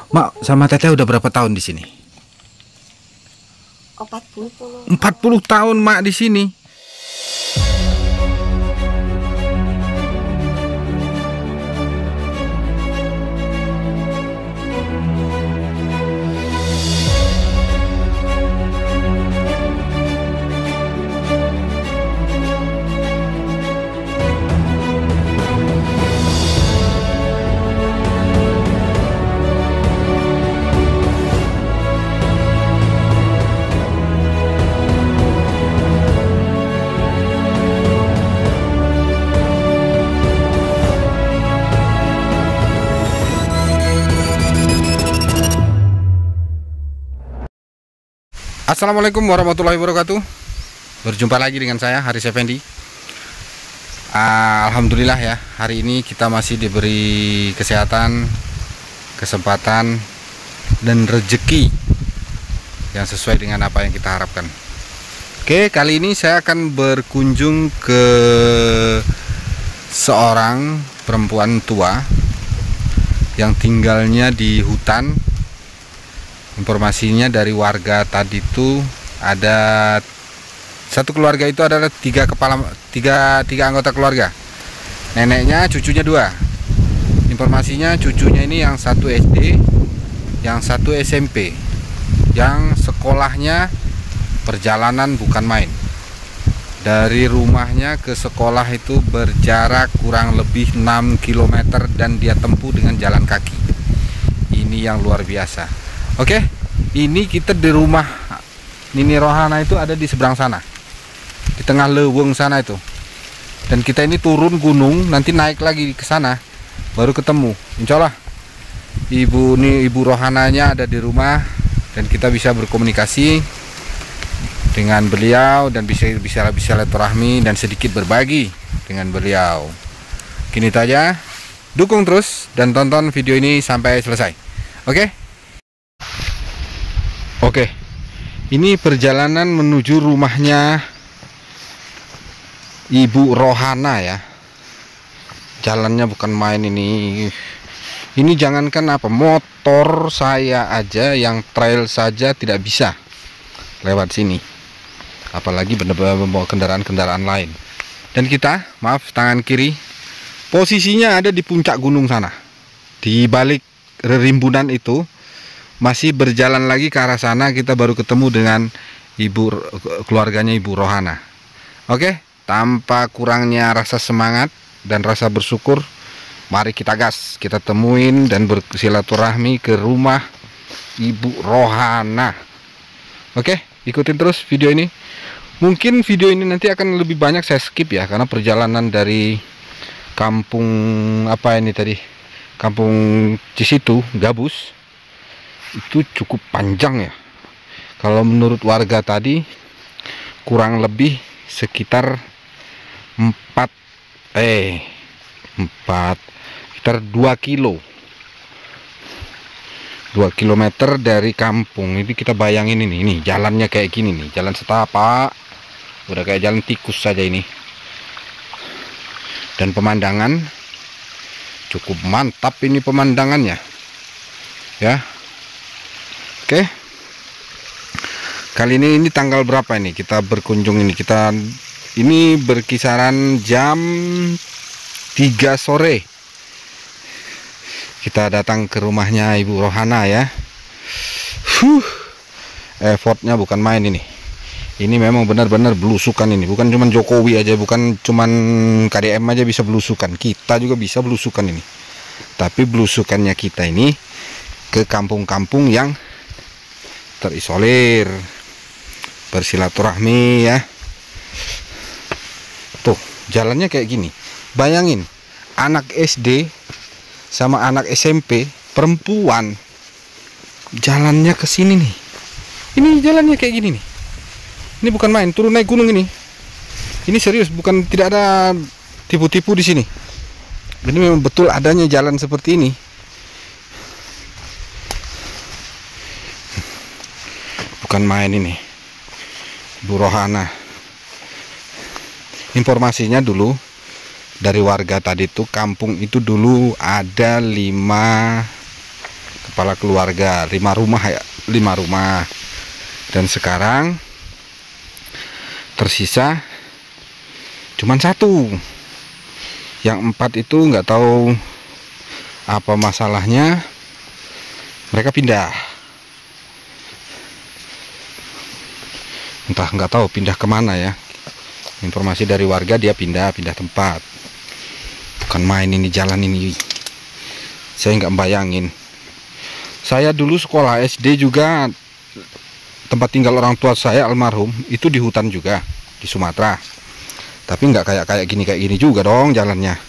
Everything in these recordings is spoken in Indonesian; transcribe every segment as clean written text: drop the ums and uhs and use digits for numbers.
Mak sama Teteh udah berapa tahun di sini? 40. 40 tahun Mak di sini. Assalamualaikum warahmatullahi wabarakatuh. Berjumpa lagi dengan saya Haris Effendi. Alhamdulillah ya, hari ini kita masih diberi kesehatan, kesempatan, dan rezeki yang sesuai dengan apa yang kita harapkan. Oke, kali ini saya akan berkunjung ke seorang perempuan tua yang tinggalnya di hutan. Informasinya dari warga tadi itu ada satu keluarga, itu adalah tiga anggota keluarga. Neneknya, cucunya 2. Informasinya cucunya ini yang satu SD, yang satu SMP, yang sekolahnya perjalanan bukan main. Dari rumahnya ke sekolah itu berjarak kurang lebih 6 km dan dia tempuh dengan jalan kaki. Ini yang luar biasa. Oke, ini kita di rumah Nini Rohana itu ada di seberang sana, di tengah leweng sana itu. Dan kita ini turun gunung, nanti naik lagi ke sana, baru ketemu. Insya Allah Ibu Rohananya ada di rumah dan kita bisa berkomunikasi dengan beliau dan bisa silaturahmi dan sedikit berbagi dengan beliau. Kini saja, dukung terus dan tonton video ini sampai selesai. Oke? Oke, ini perjalanan menuju rumahnya Ibu Rohana ya. Jalannya bukan main ini. Ini jangankan apa, motor saya aja yang trail saja tidak bisa lewat sini. Apalagi benar-benar membawa kendaraan-kendaraan lain. Dan kita, maaf, tangan kiri posisinya ada di puncak gunung sana. Di balik rimbunan itu masih berjalan lagi ke arah sana, kita baru ketemu dengan keluarganya Ibu Rohana. Oke, tanpa kurangnya rasa semangat dan rasa bersyukur, mari kita gas, kita temuin dan bersilaturahmi ke rumah Ibu Rohana. Oke, ikutin terus video ini. Mungkin video ini nanti akan lebih banyak saya skip ya, karena perjalanan dari kampung apa ini tadi, kampung Cisitu Gabus, itu cukup panjang ya. Kalau menurut warga tadi kurang lebih sekitar 2 kilo 2 kilometer dari kampung. Ini kita bayangin ini jalannya kayak gini nih, jalan setapak, udah kayak jalan tikus saja ini. Dan pemandangan cukup mantap ini pemandangannya ya. Oke, kali ini tanggal berapa ini kita berkunjung ini? Kita ini berkisaran jam 3 sore. Kita datang ke rumahnya Ibu Rohana ya. Effortnya bukan main ini. Ini memang benar-benar belusukan ini. Bukan cuman Jokowi aja, bukan cuman KDM aja bisa belusukan. Kita juga bisa belusukan ini. Tapi belusukannya kita ini ke kampung-kampung yang terisolir, bersilaturahmi ya. Tuh jalannya kayak gini. Bayangin, anak SD sama anak SMP perempuan jalannya ke sini nih. Ini jalannya kayak gini nih. Ini bukan main, turun naik gunung ini. Ini serius, bukan, tidak ada tipu-tipu di sini. Ini memang betul adanya jalan seperti ini. Bukan main ini, Bu Rohana. Informasinya dulu dari warga tadi tuh, kampung itu dulu ada 5 kepala keluarga, 5 rumah ya, 5 rumah. Dan sekarang tersisa cuman 1. Yang 4 itu nggak tahu apa masalahnya, mereka pindah. Entah, nggak tahu pindah kemana ya. Informasi dari warga dia pindah tempat. Bukan main ini jalan ini. Saya nggak bayangin. Saya dulu sekolah SD juga, tempat tinggal orang tua saya almarhum itu di hutan juga, di Sumatera. Tapi nggak kayak gini juga dong jalannya.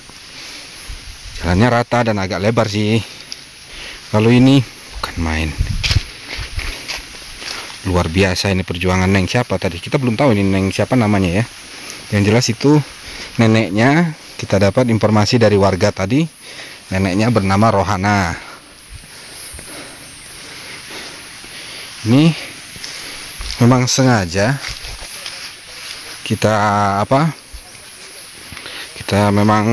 Jalannya rata dan agak lebar sih. Kalau ini bukan main. Luar biasa ini perjuangan Neng siapa tadi? Kita belum tahu ini Neng siapa namanya ya. Yang jelas itu neneknya, kita dapat informasi dari warga tadi, neneknya bernama Rohana. Ini memang sengaja kita kita memang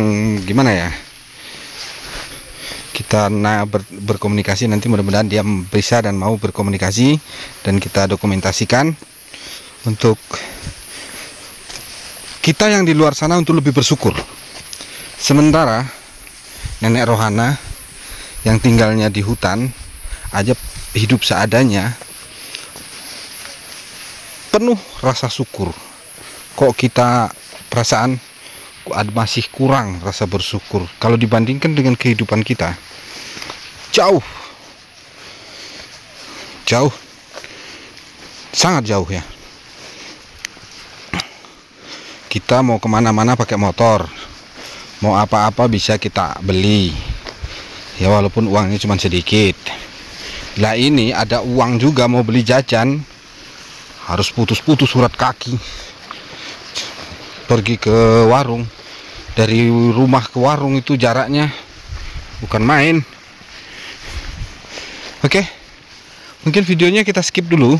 gimana ya, kita berkomunikasi, nanti mudah-mudahan dia bisa dan mau berkomunikasi dan kita dokumentasikan untuk kita yang di luar sana untuk lebih bersyukur. Sementara nenek Rohana yang tinggalnya di hutan aja hidup seadanya, penuh rasa syukur. Kok kita perasaan masih kurang rasa bersyukur kalau dibandingkan dengan kehidupan kita. Jauh, sangat jauh ya. Kita mau kemana-mana pakai motor, mau apa-apa bisa kita beli ya, walaupun uangnya cuma sedikit. Lah ini ada uang juga mau beli jajan, harus putus-putus surat kaki pergi ke warung. Dari rumah ke warung itu jaraknya bukan main. Oke, mungkin videonya kita skip dulu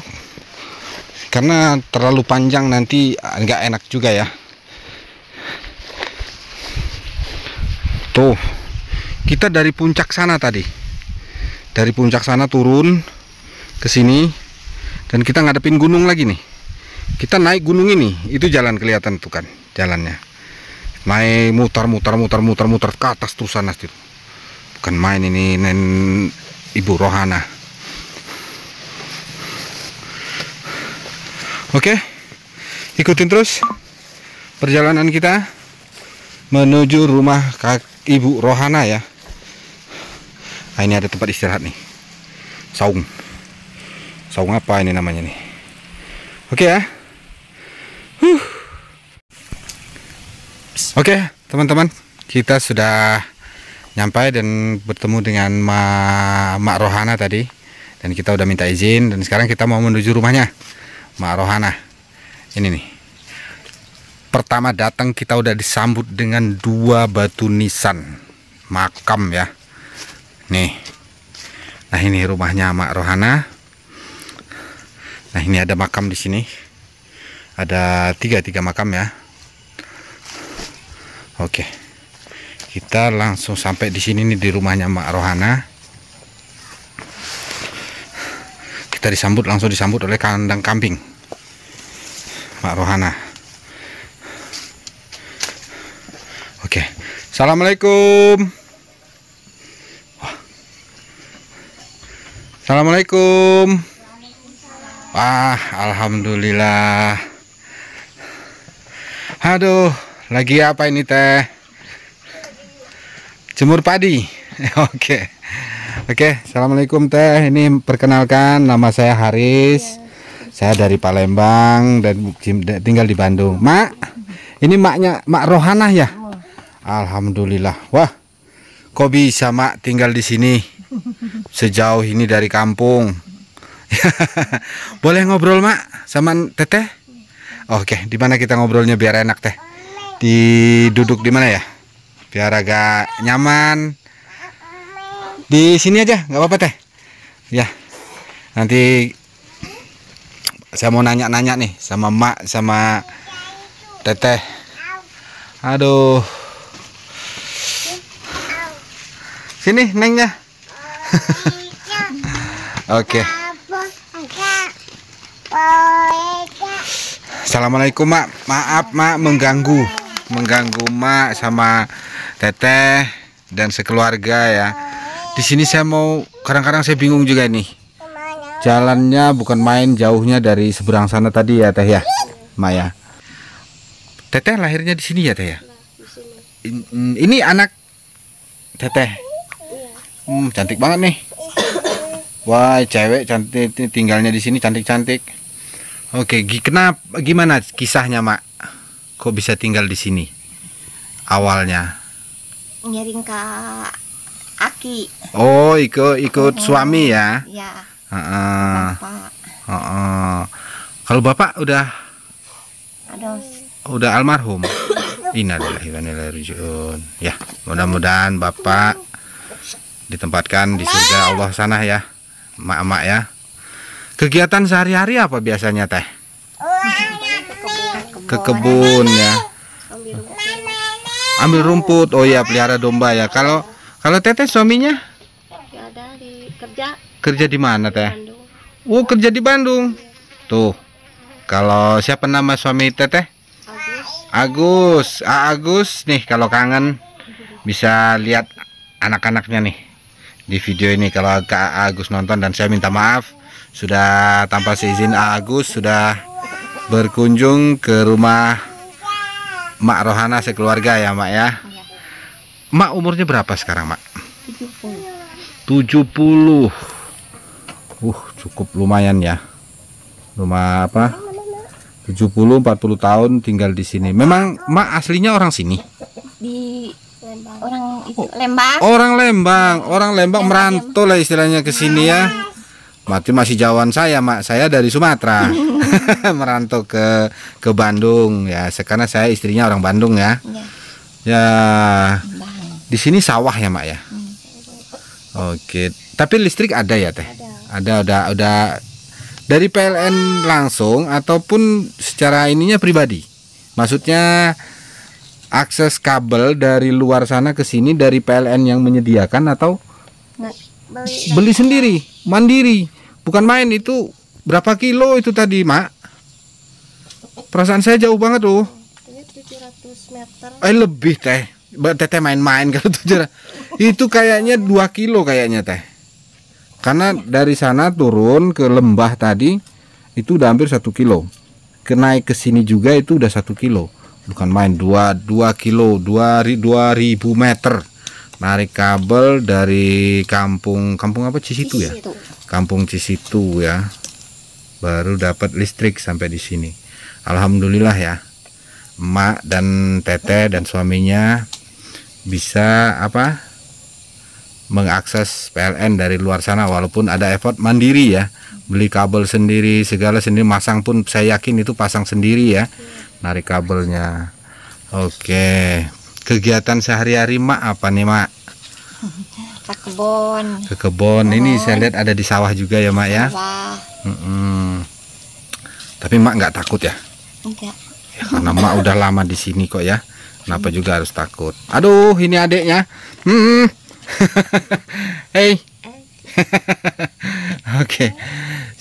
karena terlalu panjang, nanti nggak enak juga ya. Tuh, kita dari puncak sana tadi, dari puncak sana turun ke sini dan kita ngadepin gunung lagi nih. Kita naik gunung ini, itu jalan kelihatan tuh kan jalannya. Naik mutar ke atas terus sana tuh. Bukan main ini Ibu Rohana. Oke, ikutin terus perjalanan kita menuju rumah Ibu Rohana ya. Nah, ini ada tempat istirahat nih. Saung apa ini namanya nih? Oke ya. Oke teman-teman, kita sudah nyampai dan bertemu dengan Mak Rohana tadi, dan kita udah minta izin dan sekarang kita mau menuju rumahnya Mak Rohana. Ini nih, pertama datang kita udah disambut dengan 2 batu nisan makam ya. Nih, nah ini rumahnya Mak Rohana. Nah ini ada makam di sini, ada tiga makam ya. Oke, kita langsung sampai di sini nih, di rumahnya Mak Rohana. Kita langsung disambut oleh kandang kambing Mak Rohana. Oke, assalamualaikum. Assalamualaikum. Wah, alhamdulillah. Aduh, lagi apa ini teh? Jemur padi. Oke. Assalamualaikum teh. Ini perkenalkan, nama saya Haris. Saya dari Palembang dan tinggal di Bandung. Mak, ini maknya Mak Rohana ya? Alhamdulillah. Wah, kok bisa Mak tinggal di sini sejauh ini dari kampung? Boleh ngobrol Mak sama Teteh? Oke, di mana kita ngobrolnya biar enak teh? Duduk di mana ya? Biar agak nyaman. Di sini aja, nggak apa-apa teh. Ya, nanti saya mau nanya-nanya nih sama Mak sama Teteh. Aduh, sini Nengnya. Oke. Assalamualaikum Mak. Maaf Mak mengganggu Mak sama Teteh dan sekeluarga ya. Di sini saya mau, kadang-kadang saya bingung juga nih. Jalannya bukan main, jauhnya dari seberang sana tadi ya Teh ya, Mak ya. Teteh lahirnya di sini ya Teh ya. Ini anak Teteh. Cantik banget nih. Wah, cewek cantik, tinggalnya di sini cantik-cantik. Oke, gimana kisahnya Mak? Kok bisa tinggal di sini? Awalnya Ngiring ke Aki. Oh, ikut suami ya? Ya. Bapak. Kalau Bapak udah almarhum. Innalillahi wa inna ilaihi raji'un. Ya, mudah-mudahan Bapak ditempatkan di surga Allah sana ya, Mak ya. Kegiatan sehari-hari apa biasanya Teh? Ke kebun ya. Ambil rumput. Oh ya, pelihara domba ya. Kalau Teteh suaminya? Ya, dari kerja. Kerja di mana Teh? Bandung. Oh, kerja di Bandung. Tuh. Kalau siapa nama suami Teteh? Agus. Agus nih, kalau kangen bisa lihat anak-anaknya nih di video ini. Kalau Kak Agus nonton, dan saya minta maaf sudah tanpa seizin Agus sudah berkunjung ke rumah Mak Rohana sekeluarga ya Mak ya. Mak umurnya berapa sekarang Mak? 70. Cukup lumayan ya. Rumah apa? 70-40 tahun tinggal di sini. Memang Mak aslinya orang sini? Di Lembang. Orang Lembang merantau lah istilahnya ke sini ya. Masih jauhan saya Mak. Saya dari Sumatera. Merantau ke Bandung ya. Karena saya istrinya orang Bandung ya. Ya. Di sini sawah ya Mak ya. Oke. Tapi listrik ada ya Teh? Ada udah dari PLN langsung ataupun secara ininya pribadi? Maksudnya akses kabel dari luar sana ke sini dari PLN yang menyediakan atau beli sendiri, mandiri? Bukan main itu. Berapa kilo itu tadi Mak? Perasaan saya jauh banget tuh. 700 meter. Lebih Teh. Teteh main-main kalau 700. Itu kayaknya 2 kilo kayaknya Teh. Karena dari sana turun ke lembah tadi itu udah hampir 1 kilo. Naik ke sini juga itu udah 1 kilo. Bukan main, 2 kilo, 2000 meter. Narik kabel dari kampung apa, Cisitu ya? Kampung Cisitu ya. Baru dapat listrik sampai di sini. Alhamdulillah ya. Emak dan Teteh dan suaminya bisa mengakses PLN dari luar sana, walaupun ada effort mandiri ya, beli kabel sendiri, segala sendiri, masang pun saya yakin itu pasang sendiri ya, narik kabelnya. Oke, kegiatan sehari-hari Mak apa nih Mak? Ke kebun. Ini saya lihat ada di sawah juga ya Mak ya. Tapi Mak nggak takut ya? Enggak. Ya, karena Mak udah lama di sini kok ya. Kenapa juga harus takut? Aduh, ini adiknya. Hei. Oke.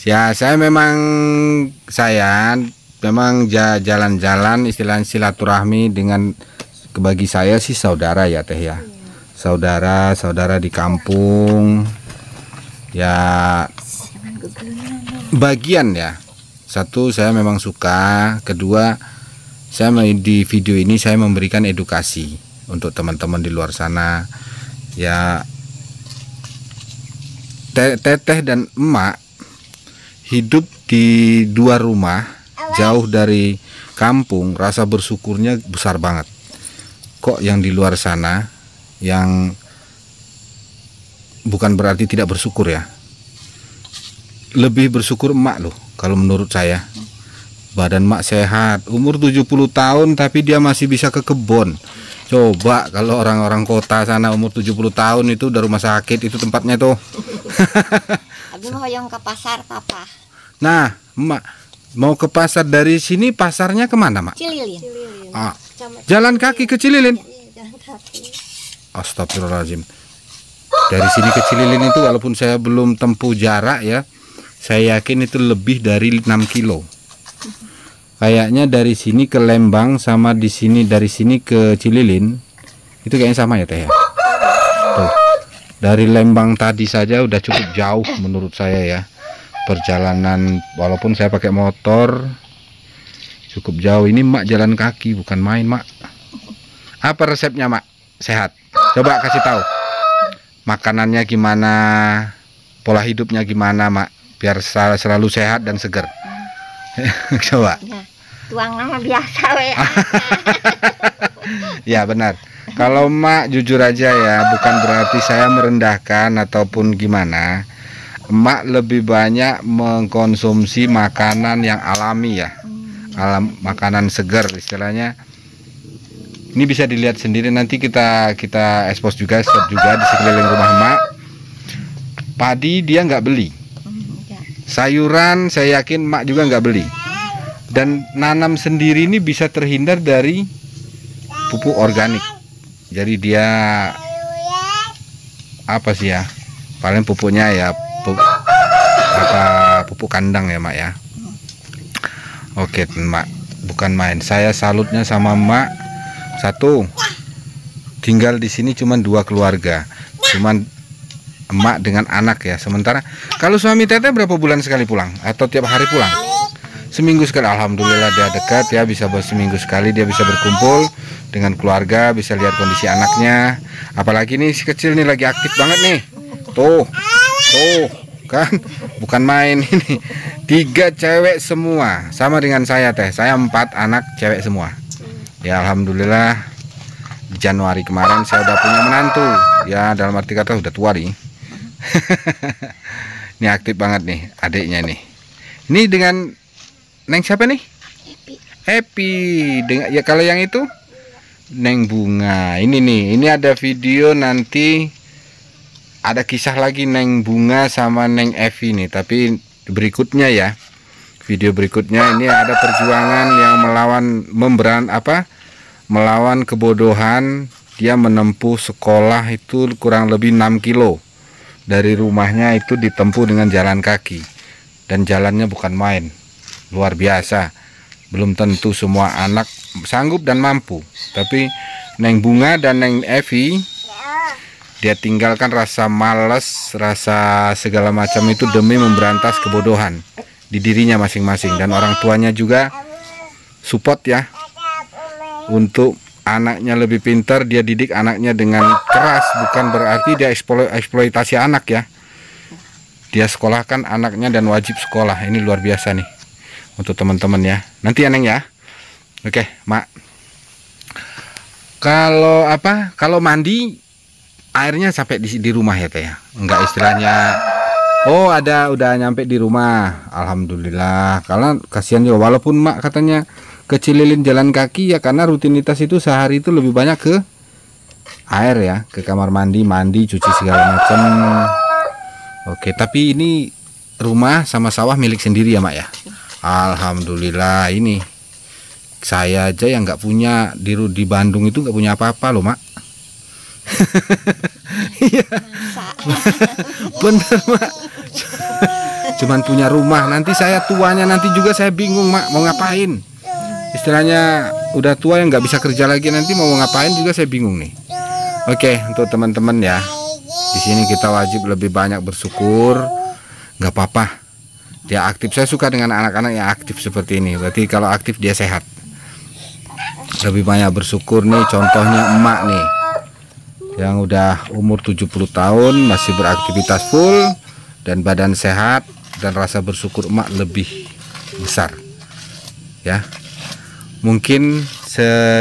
Ya, saya memang jalan-jalan istilah silaturahmi dengan, bagi saya sih saudara ya Teh ya. Saudara di kampung. Ya, bagian ya. Satu, saya memang suka. Kedua, saya di video ini saya memberikan edukasi untuk teman-teman di luar sana. Ya, Teteh dan Emak hidup di 2 rumah jauh dari kampung, rasa bersyukurnya besar banget. Kok yang di luar sana yang bukan berarti tidak bersyukur ya. Lebih bersyukur Emak loh kalau menurut saya. Badan Emak sehat, umur 70 tahun tapi dia masih bisa ke kebun. Coba kalau orang-orang kota sana umur 70 tahun itu udah rumah sakit itu tempatnya tuh. Abi mau yang ke pasar Papa. Nah, Emak mau ke pasar, dari sini pasarnya kemana Mak? Cililin. Jalan kaki ke Cililin. Jalan kaki. Astagfirullahaladzim. Dari sini ke Cililin itu walaupun saya belum tempuh jarak ya, saya yakin itu lebih dari 6 kilo. Kayaknya dari sini ke Lembang sama di sini, dari sini ke Cililin itu kayaknya sama ya teh ya. Tuh, dari Lembang tadi saja udah cukup jauh menurut saya ya. Perjalanan walaupun saya pakai motor cukup jauh. Ini mak jalan kaki bukan main mak. Apa resepnya mak? Sehat. Coba kasih tahu. Makanannya gimana? Pola hidupnya gimana mak? Biar selalu sehat dan segar. Coba. Ya, tuangan biasa we. Ya benar. Kalau mak jujur aja ya, bukan berarti saya merendahkan ataupun gimana. Mak lebih banyak mengkonsumsi makanan yang alami ya, makanan segar istilahnya. Ini bisa dilihat sendiri, nanti kita expose juga, shot juga di sekeliling rumah mak. Padi dia nggak beli. Sayuran saya yakin mak juga nggak beli. Dan nanam sendiri ini bisa terhindar dari pupuk organik. Jadi dia apa sih ya? Paling pupuknya ya pupuk kandang ya mak ya. Oke mak, bukan main. Saya salutnya sama mak. Satu, tinggal di sini cuma 2 keluarga. Cuman emak dengan anak ya. Sementara kalau suami teteh berapa bulan sekali pulang atau tiap hari pulang? Seminggu sekali. Alhamdulillah dia dekat ya, bisa seminggu sekali dia bisa berkumpul dengan keluarga, bisa lihat kondisi anaknya. Apalagi nih si kecil nih lagi aktif banget nih. Tuh kan, bukan main ini. 3 cewek semua, sama dengan saya teh. Saya 4 anak cewek semua. Ya alhamdulillah di Januari kemarin saya udah punya menantu. Ya dalam arti kata udah tua nih. Ini aktif banget nih adiknya nih. Ini dengan Neng siapa nih? Happy. Dengan ya kalau yang itu Neng Bunga. Ini nih, ini ada video nanti, ada kisah lagi Neng Bunga sama Neng Evi nih. Tapi berikutnya ya, video berikutnya ini ada perjuangan yang melawan kebodohan. Dia menempuh sekolah itu kurang lebih 6 kilo dari rumahnya, itu ditempuh dengan jalan kaki, dan jalannya bukan main, luar biasa. Belum tentu semua anak sanggup dan mampu, tapi Neng Bunga dan Neng Evi dia tinggalkan rasa malas, rasa segala macam itu demi memberantas kebodohan di dirinya masing-masing. Dan orang tuanya juga support ya, untuk anaknya lebih pintar. Dia didik anaknya dengan keras, bukan berarti dia eksploitasi anak ya. Dia sekolahkan anaknya dan wajib sekolah. Ini luar biasa nih untuk teman-teman ya. Nanti ya Neng ya. Oke mak, kalau mandi airnya sampai di rumah ya teh ya, enggak istilahnya udah nyampe di rumah. Alhamdulillah. Karena kasihan juga, walaupun mak katanya ke Cililin jalan kaki ya, karena rutinitas itu sehari itu lebih banyak ke air ya, ke kamar mandi, cuci segala macam. Oke, tapi ini rumah sama sawah milik sendiri ya mak ya. Alhamdulillah. Ini saya aja yang nggak punya di Bandung itu nggak punya apa-apa loh mak. Iya bener mak, cuman punya rumah. Nanti saya tuanya nanti juga saya bingung mak, mau ngapain. Istilahnya udah tua yang nggak bisa kerja lagi, nanti mau ngapain juga saya bingung nih. Oke, untuk teman-teman ya, di sini kita wajib lebih banyak bersyukur. Nggak apa-apa dia aktif. Saya suka dengan anak-anak yang aktif seperti ini. Berarti kalau aktif dia sehat. Lebih banyak bersyukur nih. Contohnya emak nih, yang udah umur 70 tahun masih beraktivitas full dan badan sehat, dan rasa bersyukur emak lebih besar ya. Mungkin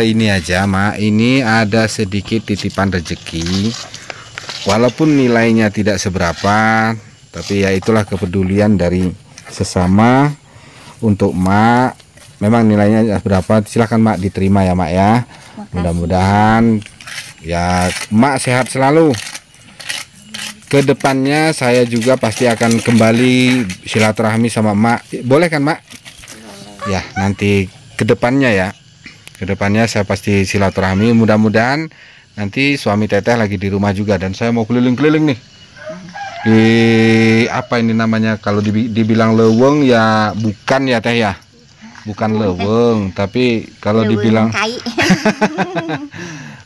ini aja mak. Ini ada sedikit titipan rezeki, walaupun nilainya tidak seberapa, tapi ya itulah kepedulian dari sesama untuk mak. Memang nilainya berapa, silahkan mak diterima ya mak ya. Mudah-mudahan ya mak sehat selalu. Kedepannya saya juga pasti akan kembali silaturahmi sama mak. Boleh kan mak? Ya nanti kedepannya ya, kedepannya saya pasti silaturahmi. Mudah-mudahan Nanti suami teteh lagi di rumah juga dan saya mau keliling-keliling nih. Di apa ini namanya, kalau dibilang leweng ya bukan ya teh ya, bukan leweng, tapi kalau dibilang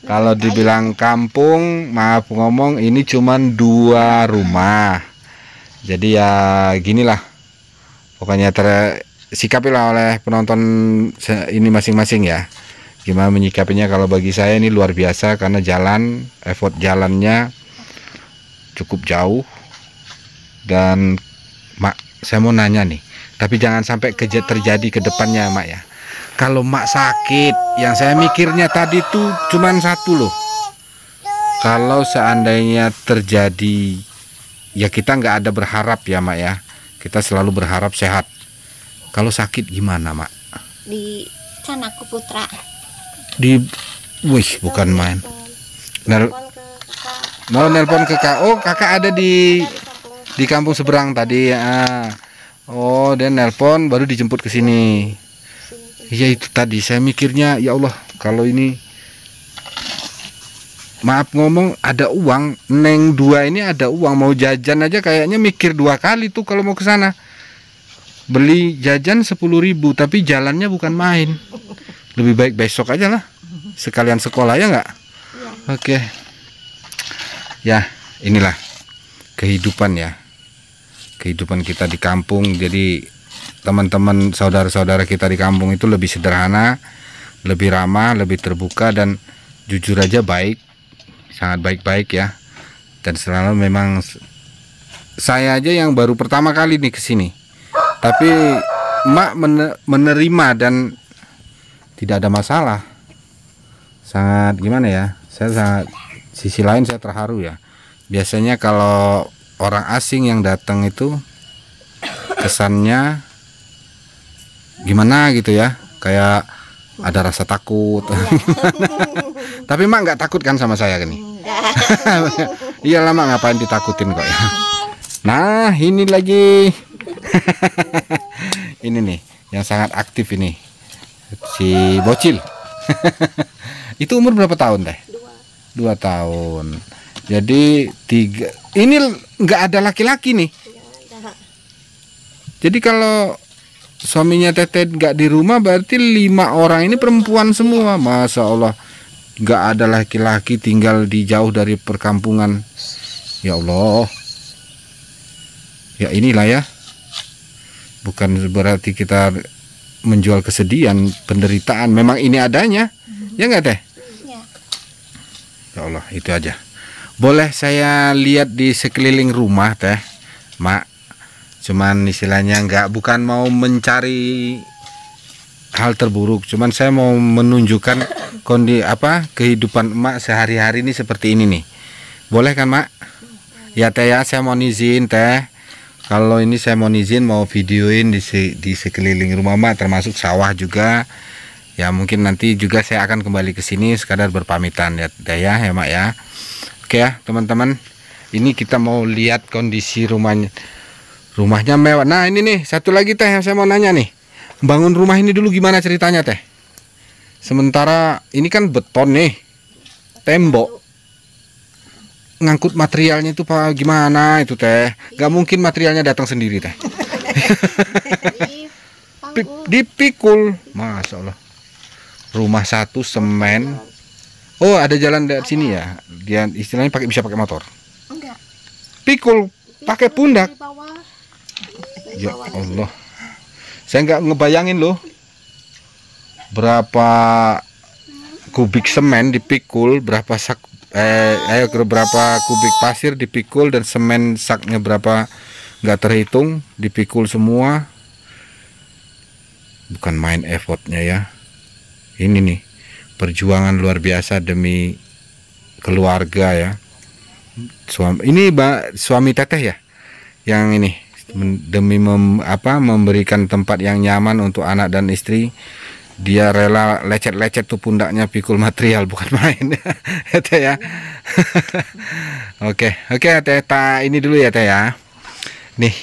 kalau dibilang kampung, maaf ngomong, ini cuman 2 rumah. Jadi ya ginilah pokoknya, tersikapilah oleh penonton ini masing-masing ya, gimana menyikapinya. Kalau bagi saya ini luar biasa karena effort jalannya cukup jauh. Dan Mak, saya mau nanya nih, tapi jangan sampai terjadi ke depannya Mak ya. Kalau Mak sakit, yang saya mikirnya tadi tuh cuman satu loh. Kalau seandainya terjadi, ya kita nggak ada berharap ya Mak ya. Kita selalu berharap sehat. Kalau sakit gimana Mak? Di sana ke Putra. Wih, bukan main. Nelpon ke kakak. Oh, kakak ada di kampung seberang tadi ya. Oh, dan nelpon baru dijemput ke sini. Ya itu tadi saya mikirnya, ya Allah, kalau ini maaf ngomong ada uang, Neng 2 ini ada uang, mau jajan aja kayaknya mikir 2 kali tuh kalau mau ke sana. Beli jajan 10.000, tapi jalannya bukan main. Lebih baik besok aja lah. Sekalian sekolah ya nggak? Oke. Ya, inilah kehidupan ya. Kehidupan kita di kampung. Jadi teman-teman saudara-saudara kita di kampung itu lebih sederhana, lebih ramah, lebih terbuka, dan jujur aja baik, sangat baik-baik ya. Dan selalu memang saya aja yang baru pertama kali nih ke sini, tapi Mak menerima dan tidak ada masalah. Sangat gimana ya, saya sangat, sisi lain saya terharu ya. Biasanya kalau orang asing yang datang itu kesannya gimana gitu ya, kayak ada rasa takut. Tapi Mak nggak takut kan sama saya kan nih? Iya lah Mak, ngapain ditakutin kok ya. Nah ini lagi ini nih yang sangat aktif ini, si bocil. Itu umur berapa tahun teh? 2 tahun. Jadi 3 ini nggak ada laki-laki nih. Jadi kalau suaminya Teteh nggak di rumah, berarti 5 orang ini perempuan semua. Masya Allah, nggak ada laki-laki, tinggal di jauh dari perkampungan. Ya Allah, ya inilah ya, bukan berarti kita menjual kesedihan, penderitaan, memang ini adanya. Ya nggak Teh? Ya Allah, itu aja. Boleh saya lihat di sekeliling rumah Teh, Mak? Cuman istilahnya bukan mau mencari hal terburuk, cuman saya mau menunjukkan kehidupan Mak sehari-hari ini seperti ini nih. Boleh kan Mak? Ya Teh ya, saya mau izin Teh. Kalau ini saya mau izin, mau videoin di sekeliling rumah Mak, termasuk sawah juga. Ya mungkin nanti juga saya akan kembali ke sini sekadar berpamitan ya Teh ya Mak ya. Oke ya teman-teman, ini kita mau lihat kondisi rumahnya. Rumahnya mewah. Nah ini nih satu lagi Teh yang saya mau nanya nih, bangun rumah ini dulu gimana ceritanya Teh? Sementara ini kan beton nih, tembok, ngangkut materialnya itu Pak gimana itu Teh? Gak mungkin materialnya datang sendiri Teh. Dipikul, Masya Allah. Rumah 1 semen. Oh ada jalan dari sini ya, dia istilahnya bisa pakai motor. Enggak. Pikul pakai pundak. Ya Allah, saya nggak ngebayangin loh berapa kubik semen dipikul, berapa berapa kubik pasir dipikul, dan semen saknya berapa nggak terhitung, dipikul semua. Bukan main effortnya ya. Ini nih perjuangan luar biasa demi keluarga ya. Suami Teteh ya yang ini, demi memberikan tempat yang nyaman untuk anak dan istri, dia rela lecet-lecet tuh pundaknya pikul material, bukan main ya Teh ya. Oke Teh, ini dulu ya Teh ya. Nih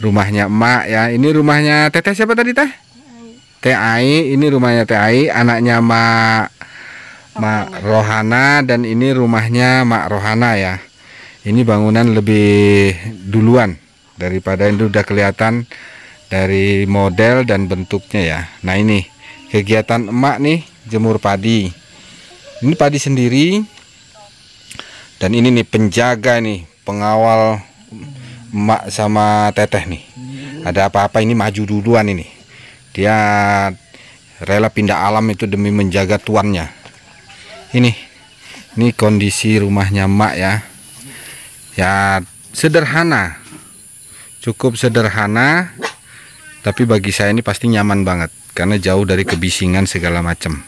rumahnya Emak ya, ini rumahnya Teteh siapa tadi Teh? Teh Ai. Ini rumahnya Teh Ai, anaknya Mak Rohana, dan ini rumahnya Mak Rohana ya. Ini bangunan lebih duluan daripada itu, udah kelihatan dari model dan bentuknya ya. Nah ini kegiatan emak nih, jemur padi. Ini padi sendiri. Dan ini nih penjaga nih, pengawal emak sama teteh nih. Ada apa-apa ini maju duluan ini. Dia rela pindah alam itu demi menjaga tuannya. Ini kondisi rumahnya emak ya. Ya sederhana, cukup sederhana, tapi bagi saya ini pasti nyaman banget karena jauh dari kebisingan segala macam.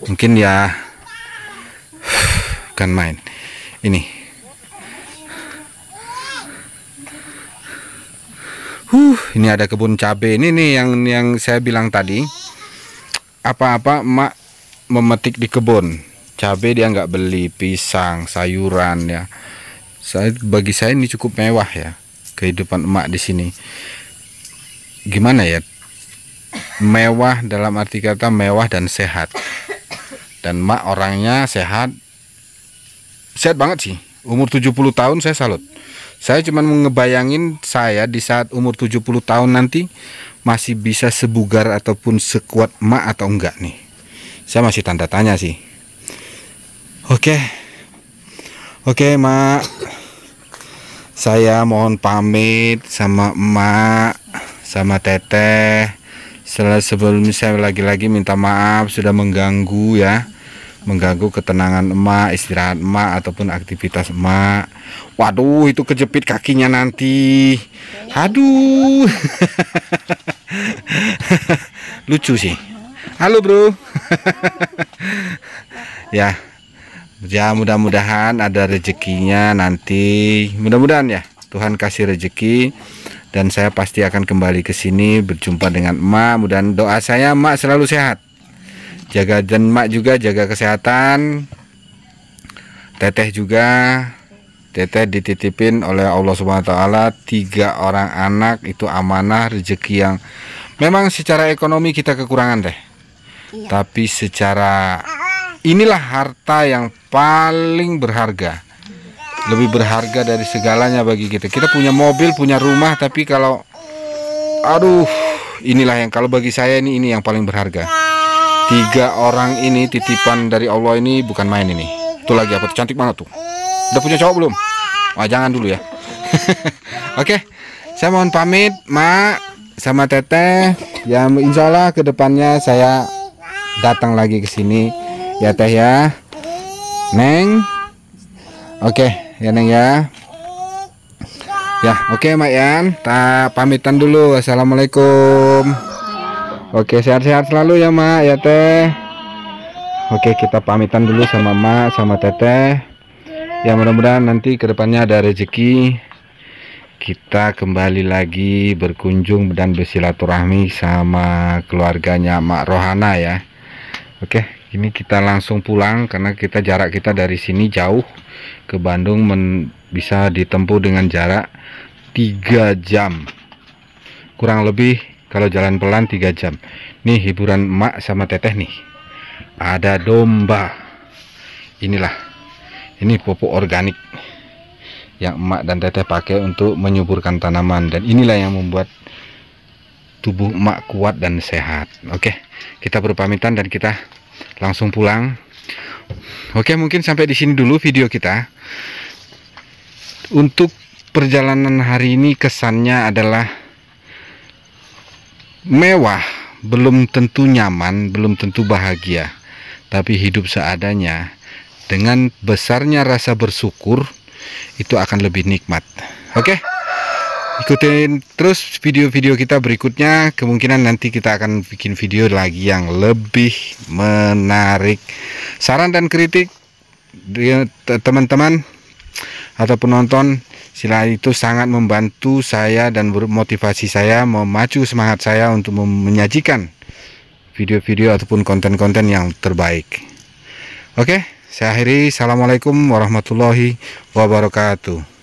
Mungkin ya kan main ini. Ini ada kebun cabai. Ini nih yang saya bilang tadi. Apa-apa emak memetik di kebun. Cabai dia nggak beli, pisang, sayuran ya. Bagi saya ini cukup mewah ya kehidupan emak di sini. Gimana ya? Mewah dalam arti kata mewah dan sehat. Dan emak orangnya sehat. Sehat banget sih. Umur 70 tahun saya salut. Saya cuma ngebayangin saya di saat umur 70 tahun nanti masih bisa sebugar ataupun sekuat emak atau enggak nih. Saya masih tanda tanya sih. Oke, mak. Saya mohon pamit sama emak, sama teteh. Sebelumnya saya lagi-lagi minta maaf sudah mengganggu ya. Mengganggu ketenangan emak, istirahat emak ataupun aktivitas emak. Waduh, itu kejepit kakinya nanti. Aduh. Lucu sih. Halo bro. Ya mudah-mudahan ada rezekinya nanti. Mudah-mudahan ya Tuhan kasih rezeki dan saya pasti akan kembali ke sini berjumpa dengan emak. Dan doa saya emak selalu sehat. Jaga, dan emak juga jaga kesehatan. Teteh juga. Teteh dititipin oleh Allah Subhanahu wa taala 3 orang anak, itu amanah rezeki yang memang secara ekonomi kita kekurangan deh. Iya. Tapi secara inilah harta yang paling berharga. Lebih berharga dari segalanya bagi kita. Kita punya mobil, punya rumah, tapi kalau inilah yang kalau bagi saya ini yang paling berharga. 3 orang ini titipan dari Allah, ini bukan main ini. Itu lagi apa tuh, cantik banget tuh. Udah punya cowok belum? Wah, jangan dulu ya. Oke, saya mohon pamit mak sama teteh. Ya insya Allah kedepannya saya datang lagi ke sini ya teh ya, Neng. Oke ya Neng ya. Ya oke mak Yan, tak pamitan dulu. Assalamualaikum. Oke, sehat-sehat selalu ya mak ya teh. Oke, kita pamitan dulu sama mak sama teteh. Ya mudah-mudahan nanti kedepannya ada rezeki, kita kembali lagi berkunjung dan bersilaturahmi sama keluarganya Mak Rohana ya. Oke, ini kita langsung pulang karena jarak kita dari sini jauh ke Bandung bisa ditempuh dengan jarak 3 jam kurang lebih. Kalau jalan pelan 3 jam. Nih hiburan emak sama teteh nih. Ada domba. Ini pupuk organik yang emak dan teteh pakai untuk menyuburkan tanaman, dan inilah yang membuat tubuh emak kuat dan sehat. Oke, kita berpamitan dan kita langsung pulang. Oke, mungkin sampai di sini dulu video kita. Untuk perjalanan hari ini kesannya adalah mewah, belum tentu nyaman, belum tentu bahagia, tapi hidup seadanya. Dengan besarnya rasa bersyukur itu akan lebih nikmat. Oke, ikutin terus video-video kita berikutnya. Kemungkinan nanti kita akan bikin video lagi yang lebih menarik. Saran dan kritik teman-teman atau penonton, sila itu sangat membantu saya dan memotivasi saya, memacu semangat saya untuk menyajikan video-video ataupun konten-konten yang terbaik. Oke, saya akhiri. Assalamualaikum warahmatullahi wabarakatuh.